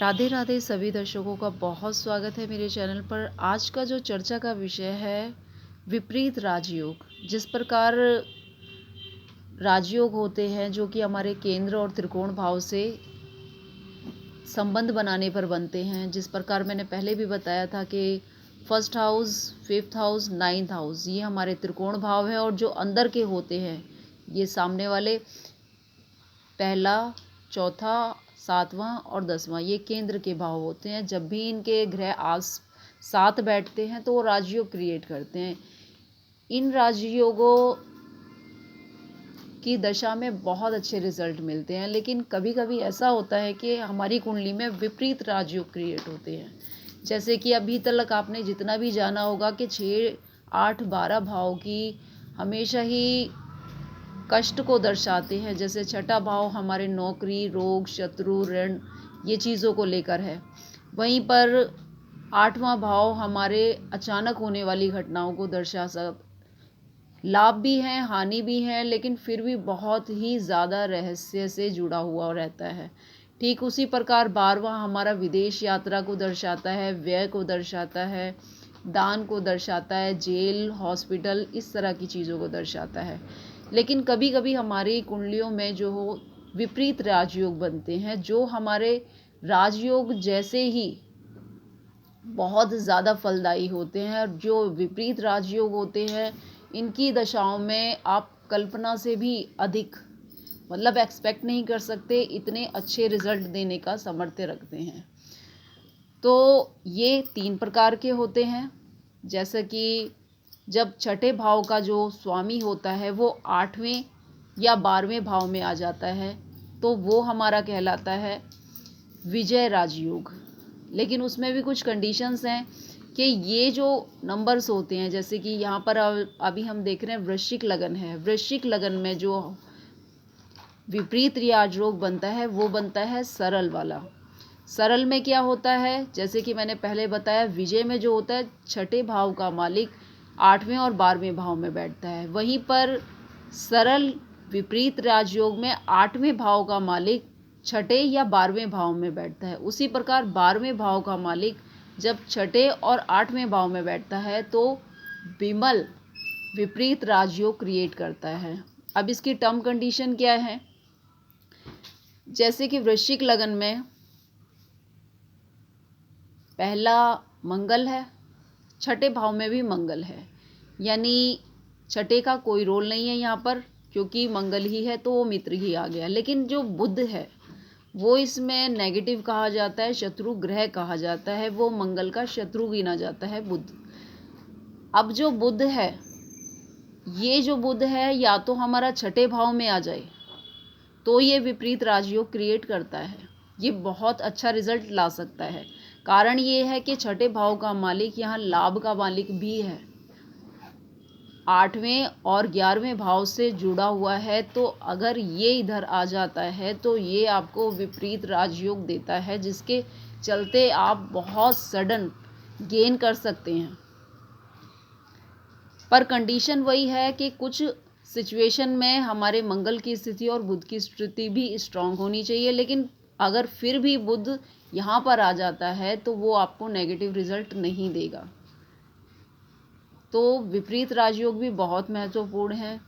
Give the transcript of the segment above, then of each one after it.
राधे राधे सभी दर्शकों का बहुत स्वागत है मेरे चैनल पर। आज का जो चर्चा का विषय है विपरीत राजयोग। जिस प्रकार राजयोग होते हैं जो कि हमारे केंद्र और त्रिकोण भाव से संबंध बनाने पर बनते हैं, जिस प्रकार मैंने पहले भी बताया था कि first house, fifth house, ninth house ये हमारे त्रिकोण भाव है और जो अंदर के होते हैं ये सामने वाले पहला, चौथा, सातवां और 10वां ये केंद्र के भाव होते हैं। जब भी इनके ग्रह आस साथ बैठते हैं तो वो राजयोग क्रिएट करते हैं। इन राजयोगों की दशा में बहुत अच्छे रिजल्ट मिलते हैं, लेकिन कभी कभी ऐसा होता है कि हमारी कुंडली में विपरीत राजयोग क्रिएट होते हैं। जैसे कि अभी तक आपने जितना भी जाना होगा कि 6, 8, 12 भाव की हमेशा ही कष्ट को दर्शाते हैं। जैसे छठा भाव हमारे नौकरी, रोग, शत्रु, ऋण ये चीज़ों को लेकर है। वहीं पर 8वां भाव हमारे अचानक होने वाली घटनाओं को दर्शा लाभ भी हैं, हानि भी हैं, लेकिन फिर भी बहुत ही ज़्यादा रहस्य से जुड़ा हुआ रहता है। ठीक उसी प्रकार 12वां हमारा विदेश यात्रा को दर्शाता है, व्यय को दर्शाता है, दान को दर्शाता है, जेल, हॉस्पिटल इस तरह की चीज़ों को दर्शाता है। लेकिन कभी कभी हमारी कुंडलियों में जो हो विपरीत राजयोग बनते हैं, जो हमारे राजयोग जैसे ही बहुत ज़्यादा फलदायी होते हैं। और जो विपरीत राजयोग होते हैं इनकी दशाओं में आप कल्पना से भी अधिक एक्सपेक्ट नहीं कर सकते, इतने अच्छे रिजल्ट देने का सामर्थ्य रखते हैं। तो ये 3 प्रकार के होते हैं। जैसे कि जब छठे भाव का जो स्वामी होता है वो 8वें या 12वें भाव में आ जाता है तो वो हमारा कहलाता है विजय राजयोग। लेकिन उसमें भी कुछ कंडीशंस हैं कि ये जो नंबर्स होते हैं, जैसे कि यहाँ पर अभी हम देख रहे हैं वृश्चिक लगन है। वृश्चिक लगन में जो विपरीत राजयोग बनता है वो बनता है सरल वाला। सरल में क्या होता है, जैसे कि मैंने पहले बताया, विजय में जो होता है छठे भाव का मालिक 8वें और 12वें भाव में बैठता है। वहीं पर सरल विपरीत राजयोग में 8वें भाव का मालिक छठे या 12वें भाव में बैठता है। उसी प्रकार 12वें भाव का मालिक जब छठे और 8वें भाव में बैठता है तो विमल विपरीत राजयोग क्रिएट करता है। अब इसकी टर्म कंडीशन क्या है, जैसे कि वृश्चिक लगन में पहला मंगल है, छठे भाव में भी मंगल है, यानी छठे का कोई रोल नहीं है यहाँ पर, क्योंकि मंगल ही है तो वो मित्र ही आ गया। लेकिन जो बुध है वो इसमें नेगेटिव कहा जाता है, शत्रु ग्रह कहा जाता है, वो मंगल का शत्रु गिना जाता है बुध। अब जो बुध है, ये जो बुध है या तो हमारा छठे भाव में आ जाए तो ये विपरीत राजयोग क्रिएट करता है, ये बहुत अच्छा रिजल्ट ला सकता है। कारण ये है कि छठे भाव का मालिक यहाँ लाभ का मालिक भी है, 8वें और 11वें भाव से जुड़ा हुआ है। तो अगर ये इधर आ जाता है तो ये आपको विपरीत राजयोग देता है, जिसके चलते आप बहुत सडन गेन कर सकते हैं। पर कंडीशन वही है कि कुछ सिचुएशन में हमारे मंगल की स्थिति और बुध की स्थिति भी स्ट्रांग होनी चाहिए। लेकिन अगर फिर भी बुध यहाँ पर आ जाता है तो वो आपको नेगेटिव रिजल्ट नहीं देगा। तो विपरीत राजयोग भी बहुत महत्वपूर्ण है।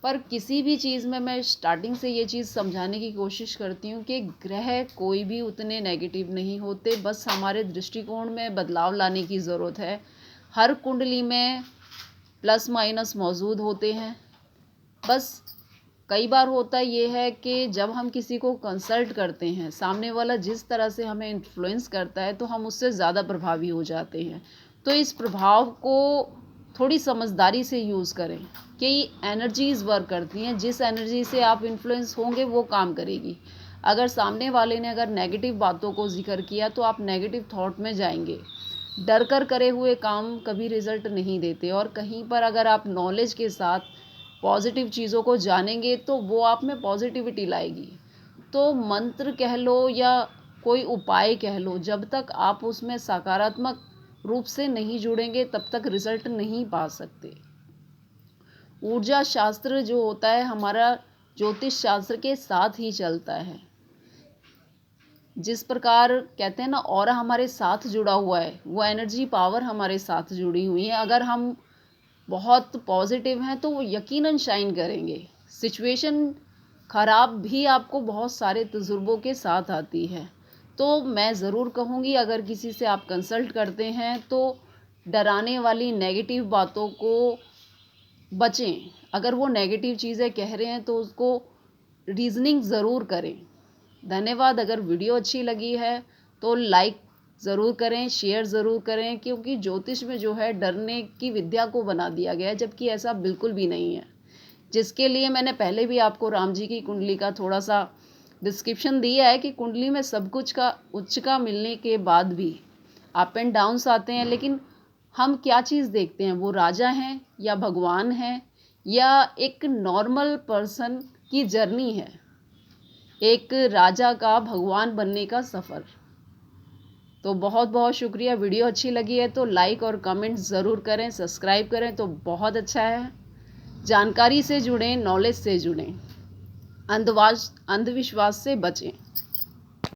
पर किसी भी चीज़ में मैं स्टार्टिंग से ये चीज़ समझाने की कोशिश करती हूँ कि ग्रह कोई भी उतने नेगेटिव नहीं होते, बस हमारे दृष्टिकोण में बदलाव लाने की ज़रूरत है। हर कुंडली में प्लस माइनस मौजूद होते हैं। बस कई बार होता ये है कि जब हम किसी को कंसल्ट करते हैं, सामने वाला जिस तरह से हमें इन्फ्लुएंस करता है तो हम उससे ज़्यादा प्रभावी हो जाते हैं। तो इस प्रभाव को थोड़ी समझदारी से यूज़ करें कि एनर्जीज़ वर्क करती हैं। जिस एनर्जी से आप इन्फ्लुएंस होंगे वो काम करेगी। अगर सामने वाले ने अगर नेगेटिव बातों को जिक्र किया तो आप नेगेटिव थॉट में जाएंगे। डर कर करे हुए काम कभी रिजल्ट नहीं देते। और कहीं पर अगर आप नॉलेज के साथ पॉजिटिव चीज़ों को जानेंगे तो वो आप में पॉजिटिविटी लाएगी। तो मंत्र कह लो या कोई उपाय कह लो, जब तक आप उसमें सकारात्मक रूप से नहीं जुड़ेंगे तब तक रिजल्ट नहीं पा सकते। ऊर्जा शास्त्र जो होता है हमारा ज्योतिष शास्त्र के साथ ही चलता है। जिस प्रकार कहते हैं ना ऑरा हमारे साथ जुड़ा हुआ है, वो एनर्जी पावर हमारे साथ जुड़ी हुई है। अगर हम बहुत पॉजिटिव हैं तो वो यकीनन शाइन करेंगे। सिचुएशन ख़राब भी आपको बहुत सारे तजुर्बों के साथ आती है। तो मैं ज़रूर कहूँगी, अगर किसी से आप कंसल्ट करते हैं तो डराने वाली नेगेटिव बातों को बचें। अगर वो नेगेटिव चीज़ें कह रहे हैं तो उसको रीज़निंग ज़रूर करें। धन्यवाद। अगर वीडियो अच्छी लगी है तो लाइक ज़रूर करें, शेयर ज़रूर करें, क्योंकि ज्योतिष में जो है डरने की विद्या को बना दिया गया है, जबकि ऐसा बिल्कुल भी नहीं है। जिसके लिए मैंने पहले भी आपको राम जी की कुंडली का थोड़ा सा डिस्क्रिप्शन दिया है कि कुंडली में सब कुछ का उच्च का मिलने के बाद भी अप एंड डाउन्स आते हैं, लेकिन हम क्या चीज़ देखते हैं, वो राजा हैं या भगवान हैं या एक नॉर्मल पर्सन की जर्नी है, एक राजा का भगवान बनने का सफ़र। तो बहुत बहुत शुक्रिया। वीडियो अच्छी लगी है तो लाइक और कमेंट ज़रूर करें, सब्सक्राइब करें तो बहुत अच्छा है। जानकारी से जुड़ें, नॉलेज से जुड़ें, अंधविश्वास से बचें।